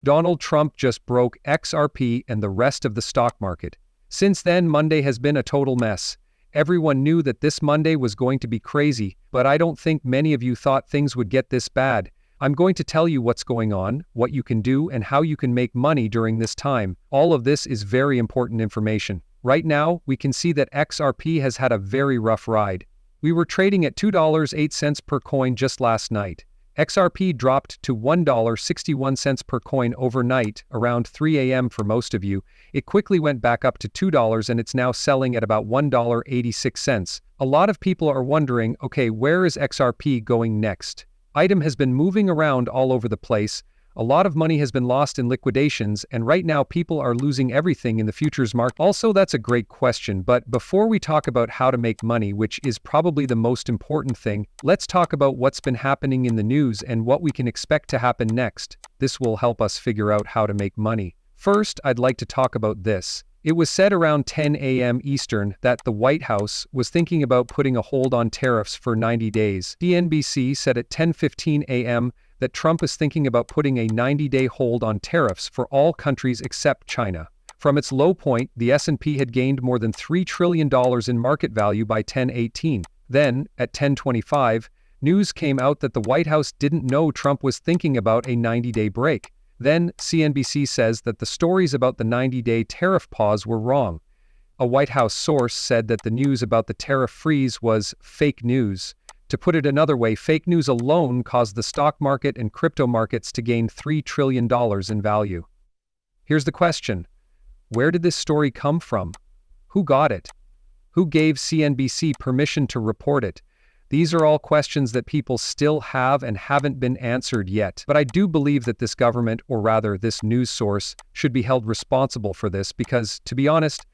Donald Trump just broke XRP and the rest of the stock market. Since then, Monday has been a total mess. Everyone knew that this Monday was going to be crazy, but I don't think many of you thought things would get this bad. I'm going to tell you what's going on, what you can do, and how you can make money during this time. All of this is very important information. Right now, we can see that XRP has had a very rough ride. We were trading at $2.08 per coin just last night. XRP dropped to $1.61 per coin overnight, around 3 a.m. for most of you. It quickly went back up to $2 and it's now selling at about $1.86. A lot of people are wondering, okay, where is XRP going next? Item has been moving around all over the place. A lot of money has been lost in liquidations, and right now people are losing everything in the futures market. Also, that's a great question, but before we talk about how to make money, which is probably the most important thing, let's talk about what's been happening in the news and what we can expect to happen next. This will help us figure out how to make money. First, I'd like to talk about this. It was said around 10 a.m. Eastern that the White House was thinking about putting a hold on tariffs for 90 days. CNBC said at 10:15 a.m. that Trump is thinking about putting a 90-day hold on tariffs for all countries except China. From its low point, the S&P had gained more than $3 trillion in market value by 10:18. Then, at 10:25, news came out that the White House didn't know Trump was thinking about a 90-day break. Then, CNBC says that the stories about the 90-day tariff pause were wrong. A White House source said that the news about the tariff freeze was fake news. To put it another way, fake news alone caused the stock market and crypto markets to gain $3 trillion in value. Here's the question. Where did this story come from? Who got it? Who gave CNBC permission to report it? These are all questions that people still have and haven't been answered yet. But I do believe that this government, or rather this news source, should be held responsible for this because, to be honest,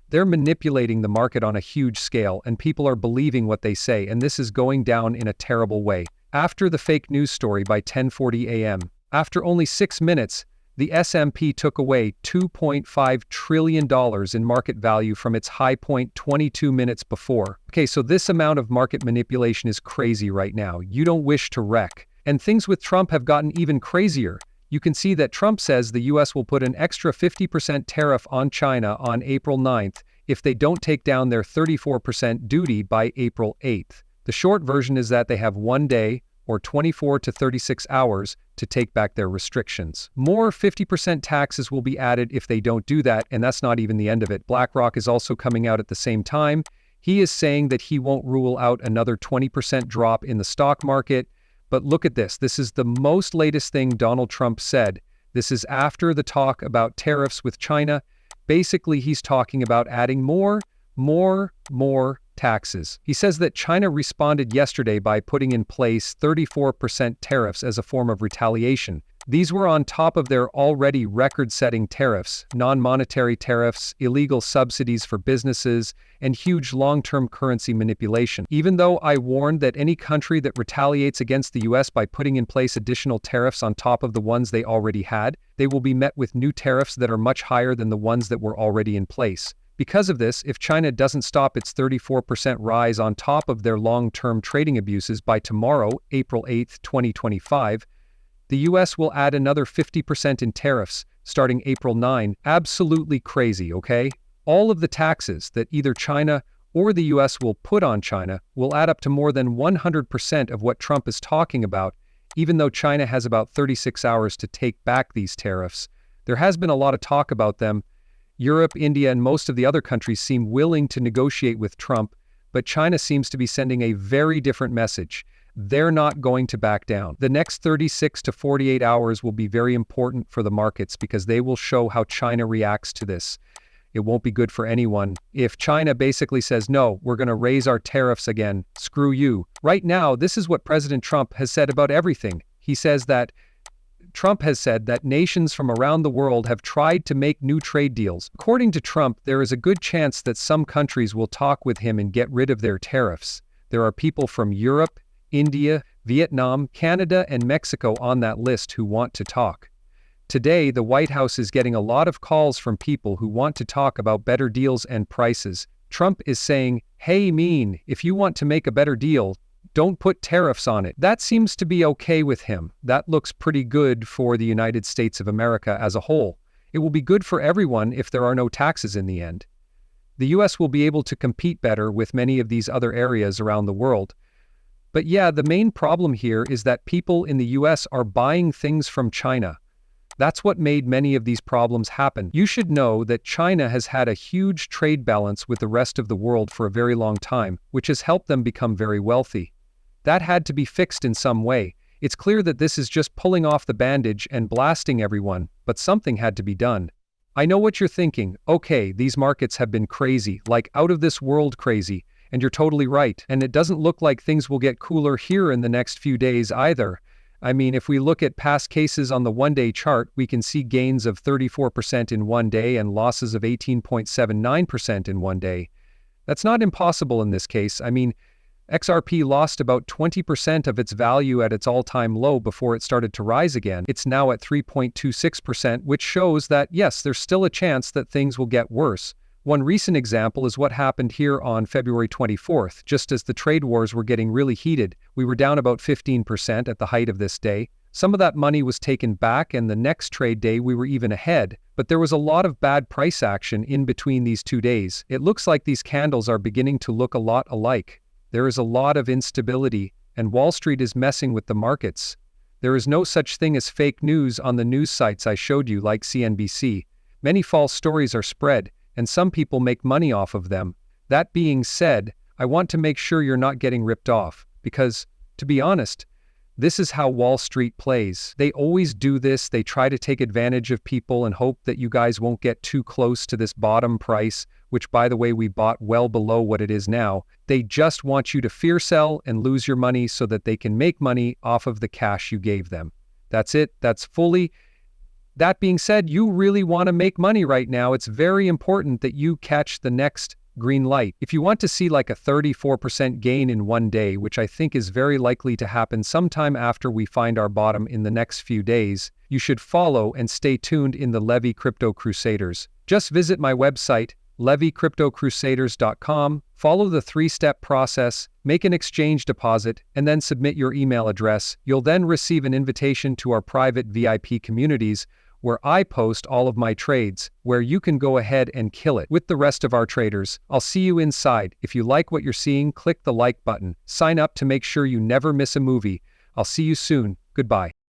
they're manipulating the market on a huge scale and people are believing what they say, and this is going down in a terrible way. After the fake news story by 10:40 a.m., after only 6 minutes, the S&P took away $2.5 trillion in market value from its high point 22 minutes before. Okay, so this amount of market manipulation is crazy right now. You don't wish to wreck. And things with Trump have gotten even crazier. You can see that Trump says the US will put an extra 50% tariff on China on April 9th if they don't take down their 34% duty by April 8th. The short version is that they have 1 day, or 24 to 36 hours, to take back their restrictions. More 50% taxes will be added if they don't do that, and that's not even the end of it. BlackRock is also coming out at the same time. He is saying that he won't rule out another 20% drop in the stock market. But look at this. This is the most latest thing Donald Trump said. This is after the talk about tariffs with China. Basically, he's talking about adding more taxes. He says that China responded yesterday by putting in place 34% tariffs as a form of retaliation. These were on top of their already record-setting tariffs, non-monetary tariffs, illegal subsidies for businesses, and huge long-term currency manipulation. Even though I warned that any country that retaliates against the US by putting in place additional tariffs on top of the ones they already had, they will be met with new tariffs that are much higher than the ones that were already in place. Because of this, if China doesn't stop its 34% rise on top of their long-term trading abuses by tomorrow, April 8, 2025, the US will add another 50% in tariffs starting April 9. Absolutely crazy, okay? All of the taxes that either China or the US will put on China will add up to more than 100% of what Trump is talking about, even though China has about 36 hours to take back these tariffs. There has been a lot of talk about them. Europe, India, and most of the other countries seem willing to negotiate with Trump, but China seems to be sending a very different message. They're not going to back down. The next 36 to 48 hours will be very important for the markets because they will show how China reacts to this. It won't be good for anyone. If China basically says, no, we're going to raise our tariffs again, screw you. Right now, this is what President Trump has said about everything. Trump has said that nations from around the world have tried to make new trade deals. According to Trump, there is a good chance that some countries will talk with him and get rid of their tariffs. There are people from Europe, India, Vietnam, Canada, and Mexico on that list who want to talk. Today, the White House is getting a lot of calls from people who want to talk about better deals and prices. Trump is saying, hey, if you want to make a better deal, don't put tariffs on it. That seems to be okay with him. That looks pretty good for the United States of America as a whole. It will be good for everyone if there are no taxes in the end. The US will be able to compete better with many of these other areas around the world. But yeah, the main problem here is that people in the US are buying things from China. That's what made many of these problems happen. You should know that China has had a huge trade balance with the rest of the world for a very long time, which has helped them become very wealthy. That had to be fixed in some way. It's clear that this is just pulling off the bandage and blasting everyone, but something had to be done. I know what you're thinking. Okay, these markets have been crazy, like out of this world crazy, and you're totally right. And it doesn't look like things will get cooler here in the next few days either. I mean, if we look at past cases on the one-day chart, we can see gains of 34% in one day and losses of 18.79% in one day. That's not impossible in this case. I mean, XRP lost about 20% of its value at its all-time low before it started to rise again. It's now at 3.26%, which shows that, yes, there's still a chance that things will get worse. One recent example is what happened here on February 24th. Just as the trade wars were getting really heated, we were down about 15% at the height of this day. Some of that money was taken back, and the next trade day we were even ahead, but there was a lot of bad price action in between these 2 days. It looks like these candles are beginning to look a lot alike. There is a lot of instability, and Wall Street is messing with the markets. There is no such thing as fake news on the news sites I showed you, like CNBC. Many false stories are spread, and some people make money off of them. That being said, I want to make sure you're not getting ripped off, because, to be honest, this is how Wall Street plays. They always do this. They try to take advantage of people and hope that you guys won't get too close to this bottom price, which, by the way, we bought well below what it is now. They just want you to fear sell and lose your money so that they can make money off of the cash you gave them. That's it. That's fully. That being said, you really want to make money right now. It's very important that you catch the next green light. If you want to see like a 34% gain in one day, which I think is very likely to happen sometime after we find our bottom in the next few days, you should follow and stay tuned in the Levy Crypto Crusaders. Just visit my website, levycryptocrusaders.com, follow the 3-step process, make an exchange deposit, and then submit your email address. You'll then receive an invitation to our private VIP communities, where I post all of my trades, where you can go ahead and kill it with the rest of our traders. I'll see you inside. If you like what you're seeing, click the like button. Sign up to make sure you never miss a movie. I'll see you soon. Goodbye.